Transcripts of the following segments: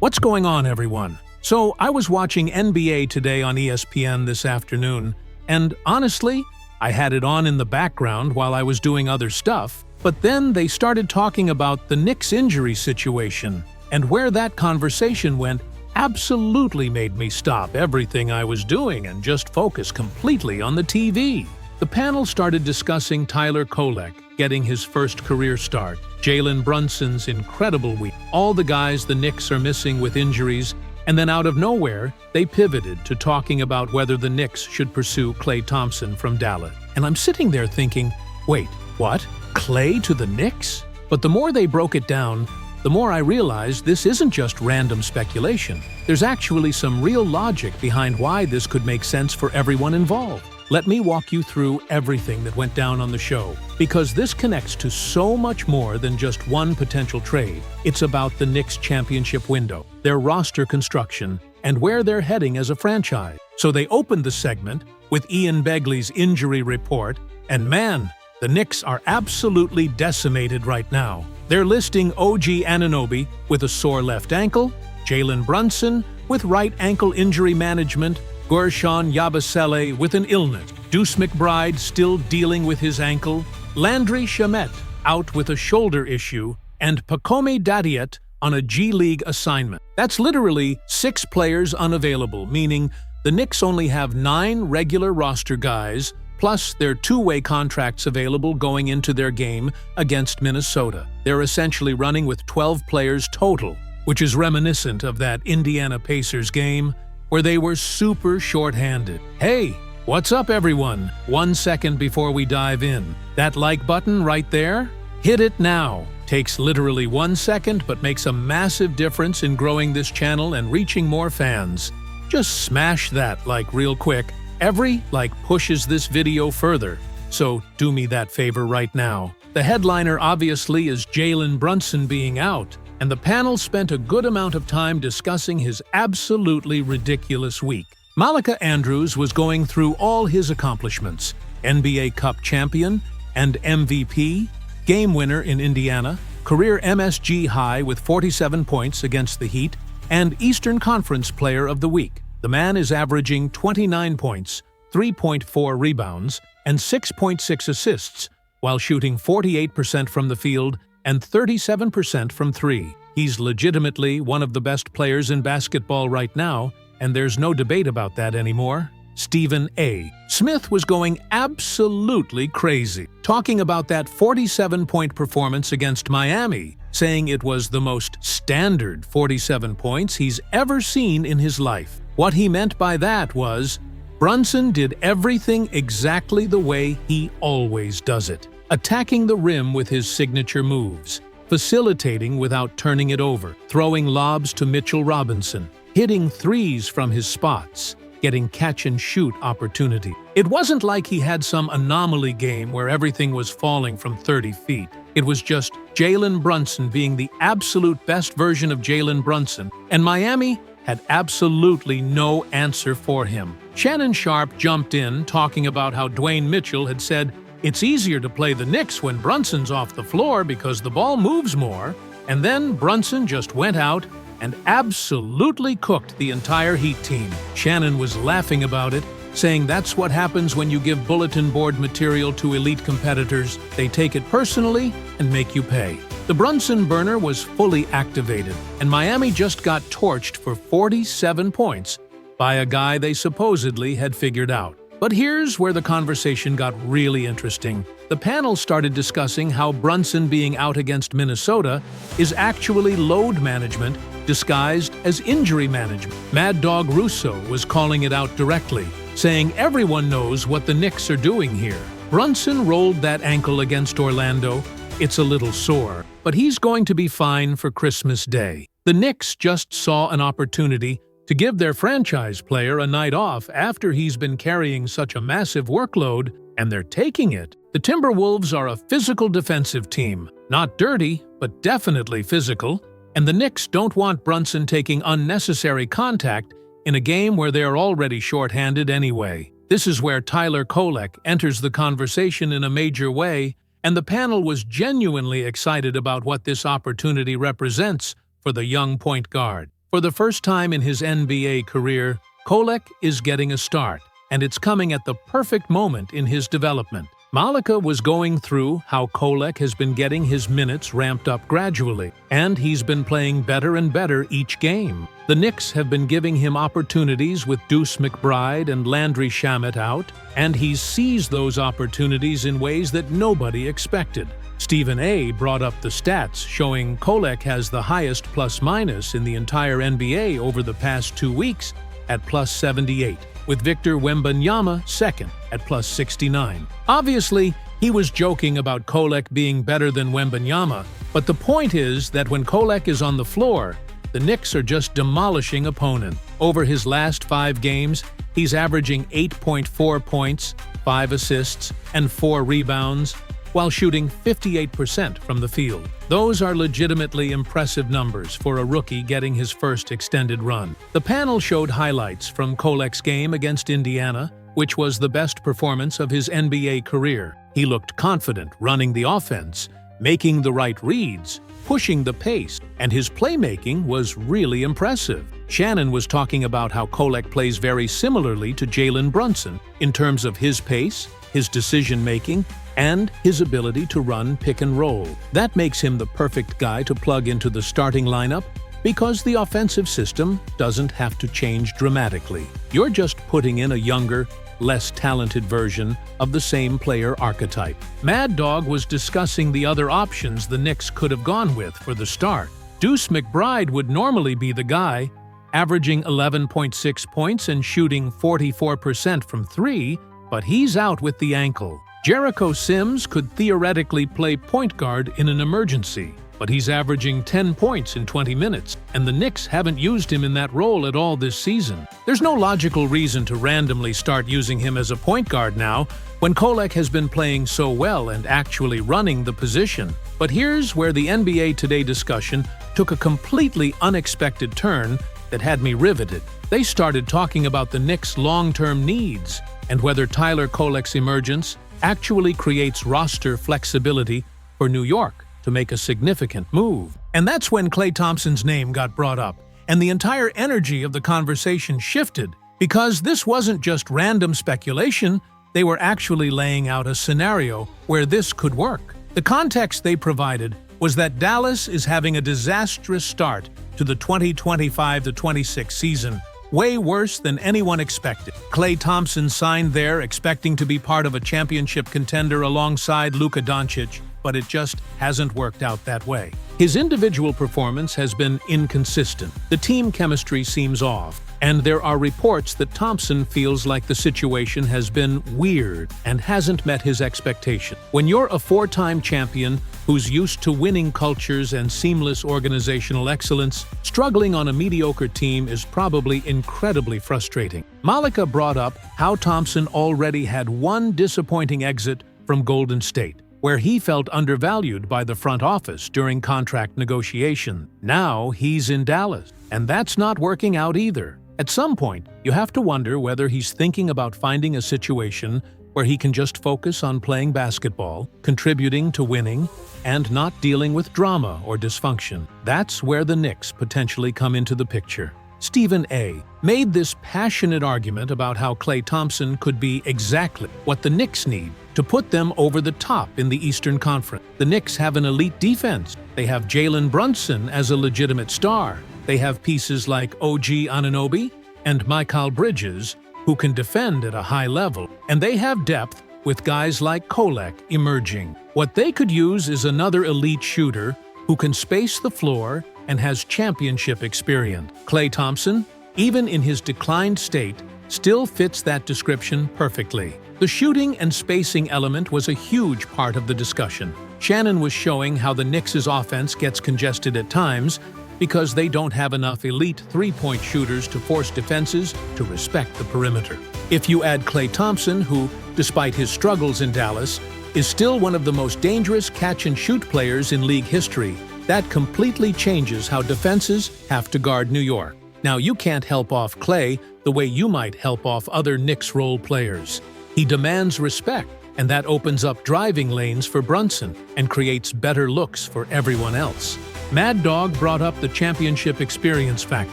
What's going on, everyone? So, I was watching NBA Today on ESPN this afternoon, and honestly, I had it on in the background while I was doing other stuff, but then they started talking about the Knicks injury situation, and where that conversation went absolutely made me stop everything I was doing and just focus completely on the TV. The panel started discussing Tyler Kolek getting his first career start, Jalen Brunson's incredible week, all the guys the Knicks are missing with injuries, and then out of nowhere, they pivoted to talking about whether the Knicks should pursue Klay Thompson from Dallas. And I'm sitting there thinking, wait, what? Klay to the Knicks? But the more they broke it down, the more I realized this isn't just random speculation. There's actually some real logic behind why this could make sense for everyone involved. Let me walk you through everything that went down on the show, because this connects to so much more than just one potential trade. It's about the Knicks championship window, their roster construction, and where they're heading as a franchise. So they opened the segment with Ian Begley's injury report, and man, the Knicks are absolutely decimated right now. They're listing OG Anunoby with a sore left ankle, Jalen Brunson with right ankle injury management, Guerschon Yabusele with an illness, Deuce McBride still dealing with his ankle, Landry Shamet out with a shoulder issue, and Pacome Dadiet on a G League assignment. That's literally 6 players unavailable, meaning the Knicks only have 9 regular roster guys, plus their two-way contracts available going into their game against Minnesota. They're essentially running with 12 players total, which is reminiscent of that Indiana Pacers game where they were super short-handed. Hey, what's up everyone? 1 second before we dive in. That like button right there? Hit it now. Takes literally 1 second but makes a massive difference in growing this channel and reaching more fans. Just smash that like real quick. Every like pushes this video further, so do me that favor right now. The headliner obviously is Jalen Brunson being out, and the panel spent a good amount of time discussing his absolutely ridiculous week. Malika Andrews was going through all his accomplishments: NBA Cup champion and MVP, game winner in Indiana, career MSG high with 47 points against the Heat, and Eastern Conference Player of the Week. The man is averaging 29 points, 3.4 rebounds, and 6.6 assists, while shooting 48% from the field and 37% from three. He's legitimately one of the best players in basketball right now, and there's no debate about that anymore. Stephen A. Smith was going absolutely crazy, talking about that 47-point performance against Miami, saying it was the most standard 47 points he's ever seen in his life. What he meant by that was, Brunson did everything exactly the way he always does it, attacking the rim with his signature moves, facilitating without turning it over, throwing lobs to Mitchell Robinson, hitting threes from his spots, getting catch-and-shoot opportunity. It wasn't like he had some anomaly game where everything was falling from 30 feet. It was just Jalen Brunson being the absolute best version of Jalen Brunson, and Miami had absolutely no answer for him. Shannon Sharpe jumped in, talking about how Dwayne Mitchell had said, "It's easier to play the Knicks when Brunson's off the floor because the ball moves more," and then Brunson just went out and absolutely cooked the entire Heat team. Shannon was laughing about it, saying that's what happens when you give bulletin board material to elite competitors. They take it personally and make you pay. The Brunson burner was fully activated, and Miami just got torched for 47 points by a guy they supposedly had figured out. But here's where the conversation got really interesting. The panel started discussing how Brunson being out against Minnesota is actually load management disguised as injury management. Mad Dog Russo was calling it out directly, saying everyone knows what the Knicks are doing here. Brunson rolled that ankle against Orlando. It's a little sore, but he's going to be fine for Christmas Day. The Knicks just saw an opportunity to give their franchise player a night off after he's been carrying such a massive workload, and they're taking it. The Timberwolves are a physical defensive team, not dirty, but definitely physical, and the Knicks don't want Brunson taking unnecessary contact in a game where they're already short-handed anyway. This is where Tyler Kolek enters the conversation in a major way, and the panel was genuinely excited about what this opportunity represents for the young point guard. For the first time in his NBA career, Kolek is getting a start, and it's coming at the perfect moment in his development. Malika was going through how Kolek has been getting his minutes ramped up gradually, and he's been playing better and better each game. The Knicks have been giving him opportunities with Deuce McBride and Landry Shamet out, and he's seized those opportunities in ways that nobody expected. Stephen A. brought up the stats showing Kolek has the highest plus-minus in the entire NBA over the past 2 weeks at plus 78. With Victor Wembanyama second at plus 69. Obviously, he was joking about Kolek being better than Wembanyama, but the point is that when Kolek is on the floor, the Knicks are just demolishing opponents. Over his last 5 games, he's averaging 8.4 points, 5 assists, and 4 rebounds, while shooting 58% from the field. Those are legitimately impressive numbers for a rookie getting his first extended run. The panel showed highlights from Kolek's game against Indiana, which was the best performance of his NBA career. He looked confident running the offense, making the right reads, pushing the pace, and his playmaking was really impressive. Shannon was talking about how Kolek plays very similarly to Jalen Brunson in terms of his pace, his decision-making, and his ability to run pick and roll. That makes him the perfect guy to plug into the starting lineup because the offensive system doesn't have to change dramatically. You're just putting in a younger, less talented version of the same player archetype. Mad Dog was discussing the other options the Knicks could have gone with for the start. Deuce McBride would normally be the guy, averaging 11.6 points and shooting 44% from 3, but he's out with the ankle. Jericho Sims could theoretically play point guard in an emergency, but he's averaging 10 points in 20 minutes, and the Knicks haven't used him in that role at all this season. There's no logical reason to randomly start using him as a point guard now, when Kolek has been playing so well and actually running the position. But here's where the NBA Today discussion took a completely unexpected turn that had me riveted. They started talking about the Knicks' long-term needs and whether Tyler Kolek's emergence actually creates roster flexibility for New York to make a significant move. And that's when Klay Thompson's name got brought up, and the entire energy of the conversation shifted, because this wasn't just random speculation, they were actually laying out a scenario where this could work. The context they provided was that Dallas is having a disastrous start to the 2025-26 season, way worse than anyone expected. Klay Thompson signed there expecting to be part of a championship contender alongside Luka Doncic, but it just hasn't worked out that way. His individual performance has been inconsistent. The team chemistry seems off, and there are reports that Thompson feels like the situation has been weird and hasn't met his expectation. When you're a 4-time champion who's used to winning cultures and seamless organizational excellence, struggling on a mediocre team is probably incredibly frustrating. Malika brought up how Thompson already had one disappointing exit from Golden State, where he felt undervalued by the front office during contract negotiation. Now he's in Dallas, and that's not working out either. At some point, you have to wonder whether he's thinking about finding a situation where he can just focus on playing basketball, contributing to winning, and not dealing with drama or dysfunction. That's where the Knicks potentially come into the picture. Stephen A. made this passionate argument about how Klay Thompson could be exactly what the Knicks need to put them over the top in the Eastern Conference. The Knicks have an elite defense. They have Jalen Brunson as a legitimate star. They have pieces like OG Anunoby and Mikal Bridges, who can defend at a high level. And they have depth with guys like Kolek emerging. What they could use is another elite shooter who can space the floor and has championship experience. Klay Thompson, even in his declined state, still fits that description perfectly. The shooting and spacing element was a huge part of the discussion. Shannon was showing how the Knicks' offense gets congested at times because they don't have enough elite three-point shooters to force defenses to respect the perimeter. If you add Klay Thompson, who, despite his struggles in Dallas, is still one of the most dangerous catch-and-shoot players in league history, that completely changes how defenses have to guard New York. Now, you can't help off Klay the way you might help off other Knicks role players. He demands respect, and that opens up driving lanes for Brunson and creates better looks for everyone else. Mad Dog brought up the championship experience fact,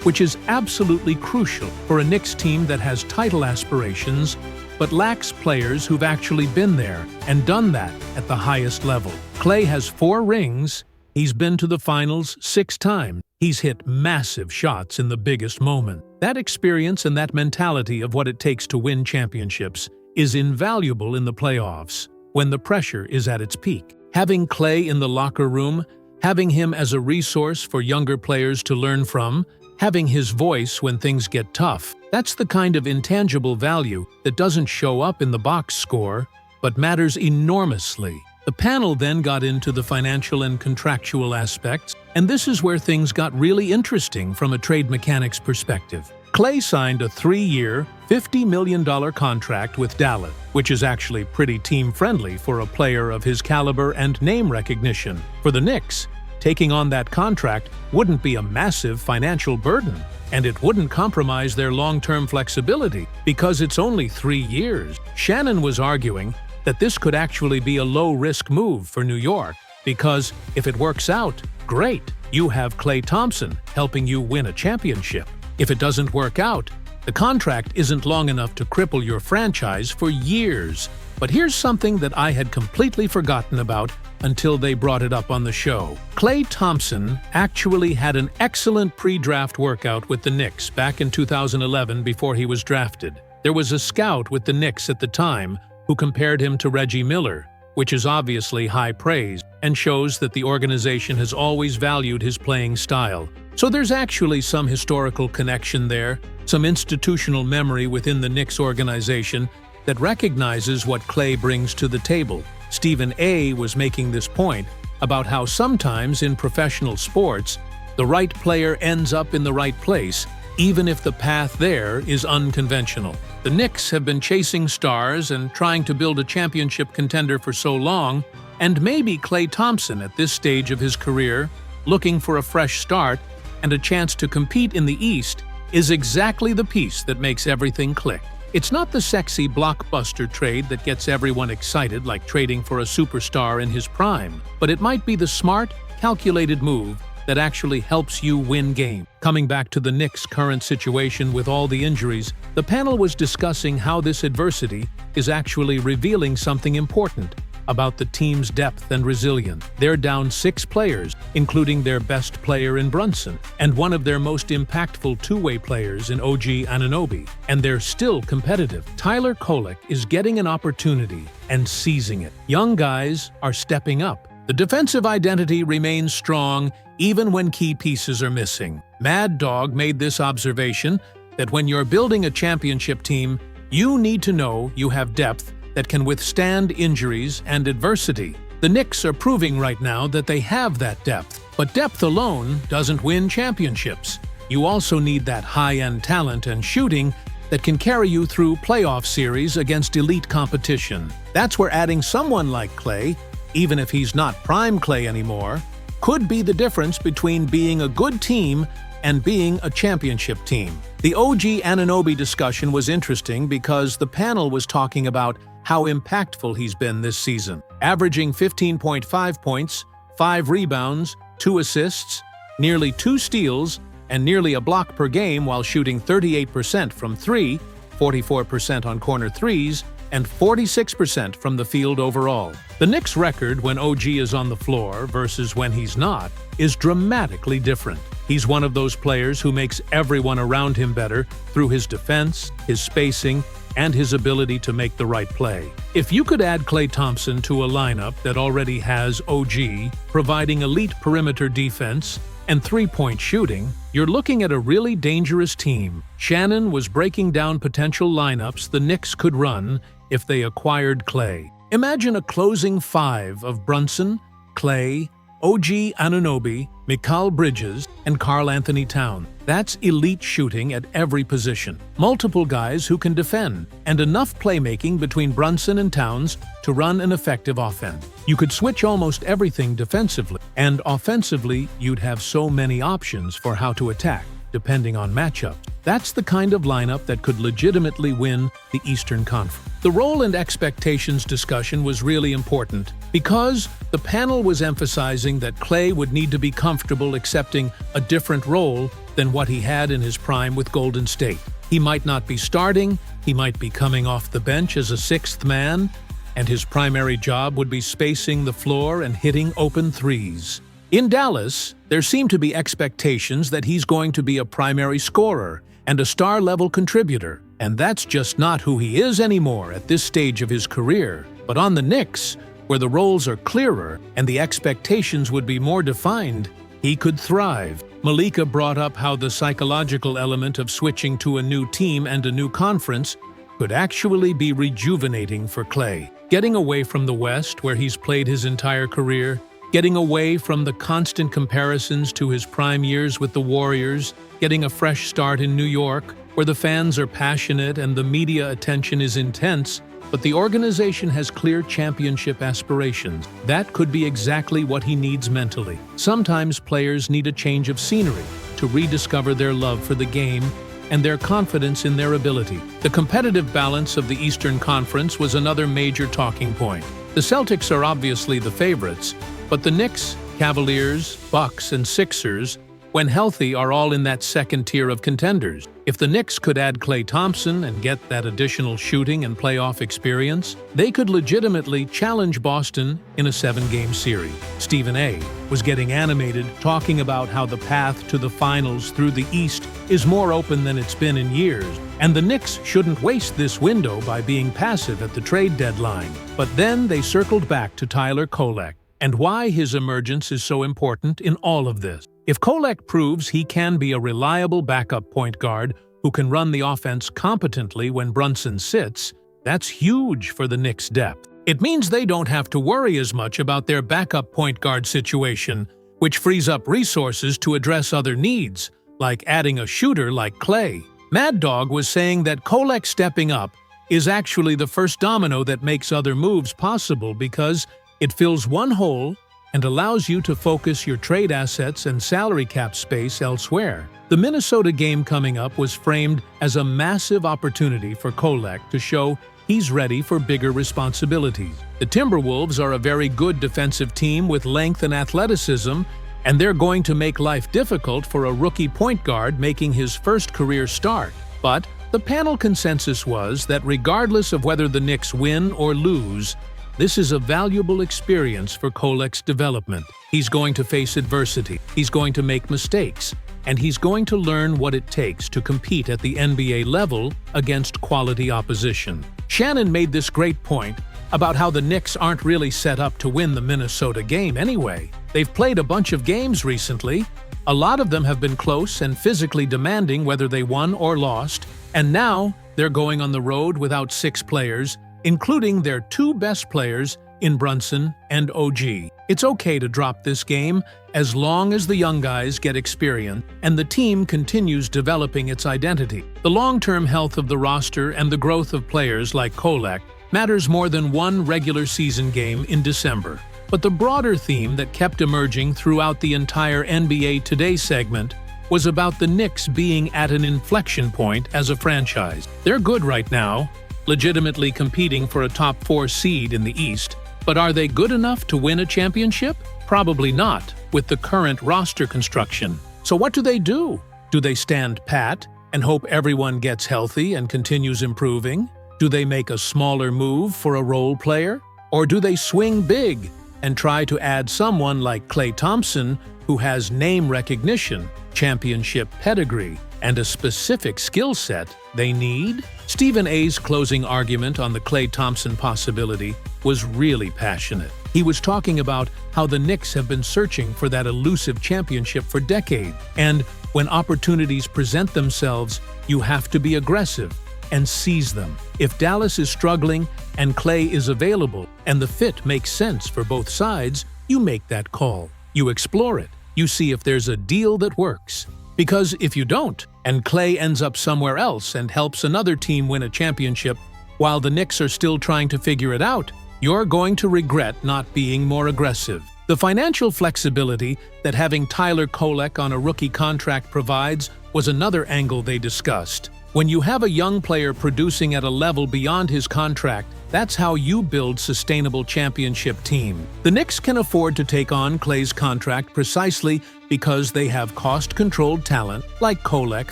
which is absolutely crucial for a Knicks team that has title aspirations but lacks players who've actually been there and done that at the highest level. Klay has 4 rings. He's been to the finals 6 times. He's hit massive shots in the biggest moment. That experience and that mentality of what it takes to win championships is invaluable in the playoffs, when the pressure is at its peak. Having Klay in the locker room, having him as a resource for younger players to learn from, having his voice when things get tough, that's the kind of intangible value that doesn't show up in the box score, but matters enormously. The panel then got into the financial and contractual aspects, and this is where things got really interesting from a trade mechanics perspective. Klay signed a 3-year, $50 million contract with Dallas, which is actually pretty team-friendly for a player of his caliber and name recognition. For the Knicks, taking on that contract wouldn't be a massive financial burden, and it wouldn't compromise their long-term flexibility because it's only 3 years. Shannon was arguing that this could actually be a low-risk move for New York because if it works out, great, you have Klay Thompson helping you win a championship. If it doesn't work out, the contract isn't long enough to cripple your franchise for years. But here's something that I had completely forgotten about until they brought it up on the show. Klay Thompson actually had an excellent pre-draft workout with the Knicks back in 2011 before he was drafted. There was a scout with the Knicks at the time who compared him to Reggie Miller, which is obviously high praise and shows that the organization has always valued his playing style. So there's actually some historical connection there, some institutional memory within the Knicks organization that recognizes what Klay brings to the table. Stephen A. was making this point about how sometimes in professional sports, the right player ends up in the right place, even if the path there is unconventional. The Knicks have been chasing stars and trying to build a championship contender for so long, and maybe Klay Thompson at this stage of his career, looking for a fresh start and a chance to compete in the East, is exactly the piece that makes everything click. It's not the sexy blockbuster trade that gets everyone excited like trading for a superstar in his prime, but it might be the smart, calculated move that actually helps you win games. Coming back to the Knicks' current situation with all the injuries, the panel was discussing how this adversity is actually revealing something important about the team's depth and resilience. They're down 6 players, including their best player in Brunson, and one of their most impactful two-way players in OG Anunoby, and they're still competitive. Tyler Kolek is getting an opportunity and seizing it. Young guys are stepping up. The defensive identity remains strong even when key pieces are missing. Mad Dog made this observation that when you're building a championship team, you need to know you have depth that can withstand injuries and adversity. The Knicks are proving right now that they have that depth, but depth alone doesn't win championships. You also need that high-end talent and shooting that can carry you through playoff series against elite competition. That's where adding someone like Klay, even if he's not prime Klay anymore, could be the difference between being a good team and being a championship team. The OG Anunoby discussion was interesting because the panel was talking about how impactful he's been this season, averaging 15.5 points, 5 rebounds, 2 assists, nearly 2 steals, and nearly a block per game while shooting 38% from 3, 44% on corner threes, and 46% from the field overall. The Knicks' record when OG is on the floor versus when he's not is dramatically different. He's one of those players who makes everyone around him better through his defense, his spacing, and his ability to make the right play. If you could add Klay Thompson to a lineup that already has OG, providing elite perimeter defense and three-point shooting, you're looking at a really dangerous team. Shannon was breaking down potential lineups the Knicks could run if they acquired Klay. Imagine a closing 5 of Brunson, Klay, OG Anunoby, Mikal Bridges, and Karl Anthony Towns. That's elite shooting at every position. Multiple guys who can defend, and enough playmaking between Brunson and Towns to run an effective offense. You could switch almost everything defensively, and offensively you'd have so many options for how to attack, depending on matchups. That's the kind of lineup that could legitimately win the Eastern Conference. The role and expectations discussion was really important because the panel was emphasizing that Klay would need to be comfortable accepting a different role than what he had in his prime with Golden State. He might not be starting, he might be coming off the bench as a sixth man, and his primary job would be spacing the floor and hitting open threes. In Dallas, there seem to be expectations that he's going to be a primary scorer and a star-level contributor, and that's just not who he is anymore at this stage of his career. But on the Knicks, where the roles are clearer and the expectations would be more defined, he could thrive. Malika brought up how the psychological element of switching to a new team and a new conference could actually be rejuvenating for Klay. Getting away from the West, where he's played his entire career, getting away from the constant comparisons to his prime years with the Warriors, getting a fresh start in New York, where the fans are passionate and the media attention is intense, but the organization has clear championship aspirations. That could be exactly what he needs mentally. Sometimes players need a change of scenery to rediscover their love for the game and their confidence in their ability. The competitive balance of the Eastern Conference was another major talking point. The Celtics are obviously the favorites, but the Knicks, Cavaliers, Bucks, and Sixers, when healthy, are all in that second tier of contenders. If the Knicks could add Klay Thompson and get that additional shooting and playoff experience, they could legitimately challenge Boston in a 7-game series. Stephen A. was getting animated, talking about how the path to the finals through the East is more open than it's been in years, and the Knicks shouldn't waste this window by being passive at the trade deadline. But then they circled back to Tyler Kolek and why his emergence is so important in all of this. If Kolek proves he can be a reliable backup point guard who can run the offense competently when Brunson sits, that's huge for the Knicks' depth. It means they don't have to worry as much about their backup point guard situation, which frees up resources to address other needs, like adding a shooter like Klay. Mad Dog was saying that Kolek stepping up is actually the first domino that makes other moves possible because it fills one hole and allows you to focus your trade assets and salary cap space elsewhere. The Minnesota game coming up was framed as a massive opportunity for Kolek to show he's ready for bigger responsibilities. The Timberwolves are a very good defensive team with length and athleticism, and they're going to make life difficult for a rookie point guard making his first career start. But the panel consensus was that regardless of whether the Knicks win or lose, this is a valuable experience for Kolek's development. He's going to face adversity, he's going to make mistakes, and he's going to learn what it takes to compete at the NBA level against quality opposition. Shannon made this great point about how the Knicks aren't really set up to win the Minnesota game anyway. They've played a bunch of games recently. A lot of them have been close and physically demanding whether they won or lost, and now they're going on the road without 6 players, including their 2 best players in Brunson and OG. It's okay to drop this game as long as the young guys get experience and the team continues developing its identity. The long-term health of the roster and the growth of players like Kolek matters more than one regular season game in December. But the broader theme that kept emerging throughout the entire NBA Today segment was about the Knicks being at an inflection point as a franchise. They're good right now, legitimately competing for a top 4 seed in the East, but are they good enough to win a championship? Probably not, with the current roster construction. So what do? Do they stand pat and hope everyone gets healthy and continues improving? Do they make a smaller move for a role player? Or do they swing big and try to add someone like Klay Thompson who has name recognition, championship pedigree, and a specific skill set they need? Stephen A's closing argument on the Klay Thompson possibility was really passionate. He was talking about how the Knicks have been searching for that elusive championship for decades, and when opportunities present themselves, you have to be aggressive and seize them. If Dallas is struggling and Klay is available and the fit makes sense for both sides, you make that call. You explore it. You see if there's a deal that works. Because if you don't, and Klay ends up somewhere else and helps another team win a championship while the Knicks are still trying to figure it out, you're going to regret not being more aggressive. The financial flexibility that having Tyler Kolek on a rookie contract provides was another angle they discussed. When you have a young player producing at a level beyond his contract, that's how you build sustainable championship team. The Knicks can afford to take on Klay's contract precisely because they have cost-controlled talent like Kolek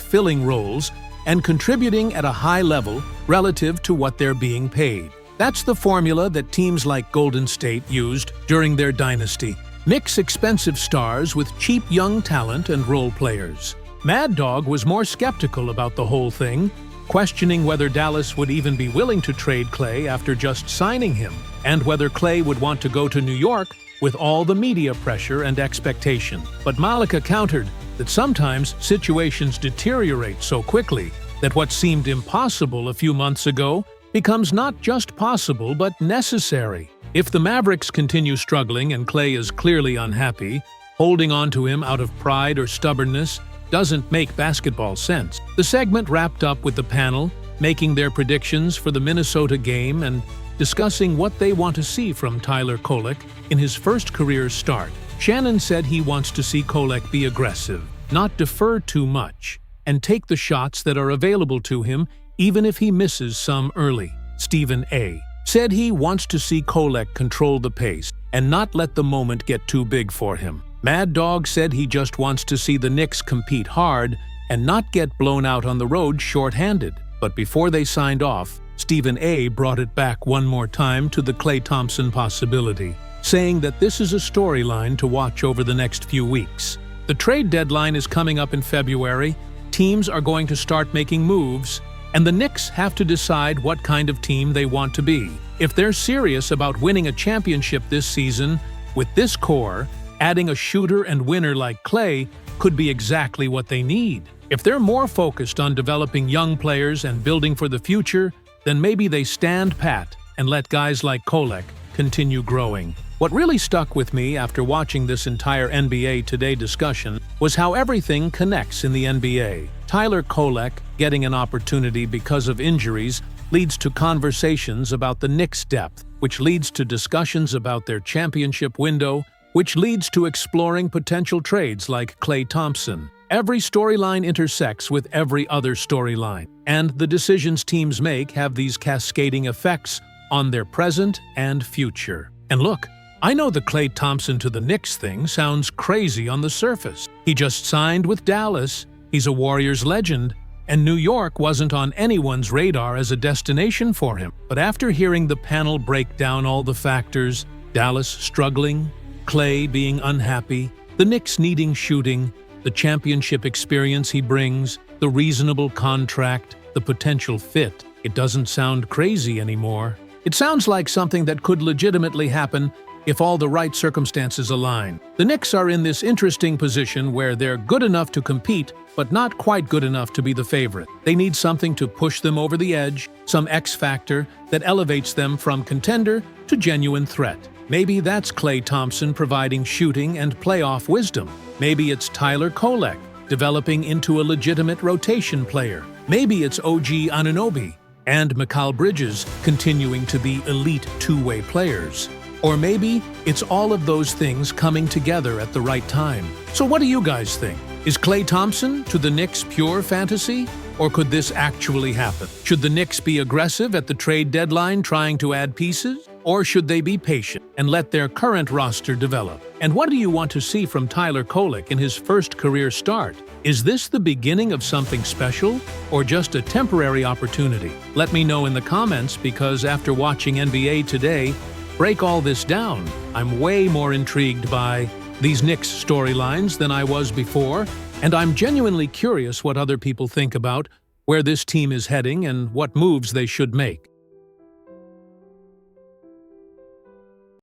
filling roles and contributing at a high level relative to what they're being paid. That's the formula that teams like Golden State used during their dynasty. Mix expensive stars with cheap young talent and role players. Mad Dog was more skeptical about the whole thing, questioning whether Dallas would even be willing to trade Klay after just signing him, and whether Klay would want to go to New York with all the media pressure and expectation. But Malika countered that sometimes situations deteriorate so quickly that what seemed impossible a few months ago becomes not just possible but necessary. If the Mavericks continue struggling and Klay is clearly unhappy, holding on to him out of pride or stubbornness doesn't make basketball sense. The segment wrapped up with the panel making their predictions for the Minnesota game and discussing what they want to see from Tyler Kolek in his first career start. Shannon said he wants to see Kolek be aggressive, not defer too much, and take the shots that are available to him even if he misses some early. Stephen A. said he wants to see Kolek control the pace and not let the moment get too big for him. Mad Dog said he just wants to see the Knicks compete hard and not get blown out on the road short-handed. But before they signed off, Stephen A. brought it back one more time to the Klay Thompson possibility, saying that this is a storyline to watch over the next few weeks. The trade deadline is coming up in February, teams are going to start making moves, and the Knicks have to decide what kind of team they want to be. If they're serious about winning a championship this season, with this core, adding a shooter and winner like Klay could be exactly what they need. If they're more focused on developing young players and building for the future, then maybe they stand pat and let guys like Kolek continue growing. What really stuck with me after watching this entire NBA Today discussion was how everything connects in the NBA. Tyler Kolek getting an opportunity because of injuries leads to conversations about the Knicks' depth, which leads to discussions about their championship window, which leads to exploring potential trades like Klay Thompson. Every storyline intersects with every other storyline, and the decisions teams make have these cascading effects on their present and future. And look, I know the Klay Thompson to the Knicks thing sounds crazy on the surface. He just signed with Dallas, he's a Warriors legend, and New York wasn't on anyone's radar as a destination for him. But after hearing the panel break down all the factors, Dallas struggling, Klay being unhappy, the Knicks needing shooting, the championship experience he brings, the reasonable contract, the potential fit, it doesn't sound crazy anymore. It sounds like something that could legitimately happen if all the right circumstances align. The Knicks are in this interesting position where they're good enough to compete, but not quite good enough to be the favorite. They need something to push them over the edge, some X factor that elevates them from contender to genuine threat. Maybe that's Klay Thompson providing shooting and playoff wisdom. Maybe it's Tyler Kolek developing into a legitimate rotation player. Maybe it's OG Anunoby and Mikal Bridges continuing to be elite two-way players. Or maybe it's all of those things coming together at the right time. So what do you guys think? Is Klay Thompson to the Knicks pure fantasy? Or could this actually happen? Should the Knicks be aggressive at the trade deadline trying to add pieces? Or should they be patient and let their current roster develop? And what do you want to see from Tyler Kolek in his first career start? Is this the beginning of something special or just a temporary opportunity? Let me know in the comments, because after watching NBA Today, break all this down, I'm way more intrigued by these Knicks storylines than I was before, and I'm genuinely curious what other people think about where this team is heading and what moves they should make.